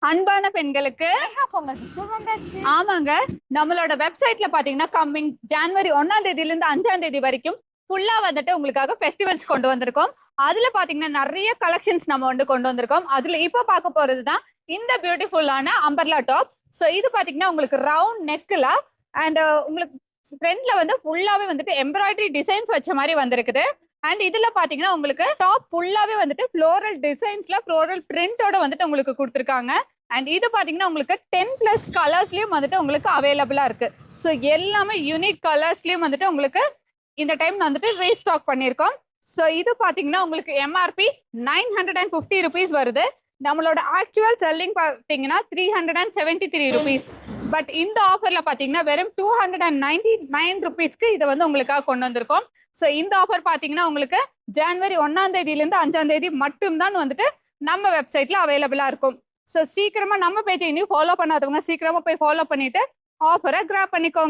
அன்பான பெண்களுக்கு ஆமாங்க, நம்மளோட வெப்சைட்ல பாத்தீங்கன்னா கம்மிங் ஜனவரி 1ஆம் தேதியில இருந்து 5ஆம் தேதி வரைக்கும் ஃபுல்லா வந்துட்டு உங்களுக்காக ஃபெஸ்டிவல்ஸ் கொண்டு வந்திருக்கோம். அதுல பாத்தீங்கன்னா நிறைய கலெக்ஷன்ஸ் நம்ம வந்து கொண்டு வந்திருக்கோம். அதுல இப்ப பார்க்க போறதுதான் இந்த பியூட்டிஃபுல்லான அம்பர்லா டாப். சோ இது பாத்தீங்கன்னா உங்களுக்கு ரவுண்ட் நெக்ல அண்ட் உங்களுக்கு ஃப்ரண்ட்ல வந்து ஃபுல்லாவே வந்துட்டு எம்ப்ராய்டரி டிசைன்ஸ் வச்ச மாதிரி வந்திருக்குது. அண்ட் இதுல பாத்தீங்கன்னா உங்களுக்கு டாப் ஃபுல்லாவே வந்துட்டு ஃப்ளோரல் டிசைன்ஸ்ல ஃப்ளோரல் பிரிண்டோட வந்துட்டு உங்களுக்கு கொடுத்துருக்காங்க. அண்ட் இது பாத்தீங்கன்னா உங்களுக்கு 10+ கலர்ஸ்லயும் வந்துட்டு உங்களுக்கு அவைலபிளா இருக்கு. ஸோ எல்லாமே யூனிக் கலர்ஸ்லயும் வந்துட்டு உங்களுக்கு இந்த டைம் வந்துட்டு ரீஸ்டாக் பண்ணியிருக்கோம். ஸோ இது பாத்தீங்கன்னா உங்களுக்கு எம்ஆர்பி 950 ருபீஸ் வருது. நம்மளோட ஆக்சுவல் செல்லிங் பாத்தீங்கன்னா 373 ருபீஸ். பட் இந்த ஆஃபர்ல பாத்தீங்கன்னா வெறும் 299 ருபீஸ்க்கு இதை வந்து உங்களுக்காக கொண்டு வந்திருக்கோம். ஸோ இந்த ஆஃபர் பாத்தீங்கன்னா உங்களுக்கு ஜனவரி 1ஆம் தேதியில இருந்து 5ஆம் தேதி மட்டும்தான் வந்துட்டு நம்ம வெப்சைட்ல அவைலபிளா இருக்கும். ஸோ சீக்கிரமா நம்ம பேஜை இனியும் ஃபாலோ பண்ணாதவங்க சீக்கிரமா போய் ஃபாலோ பண்ணிட்டு ஆஃபரை கிராப் பண்ணிக்கோங்க.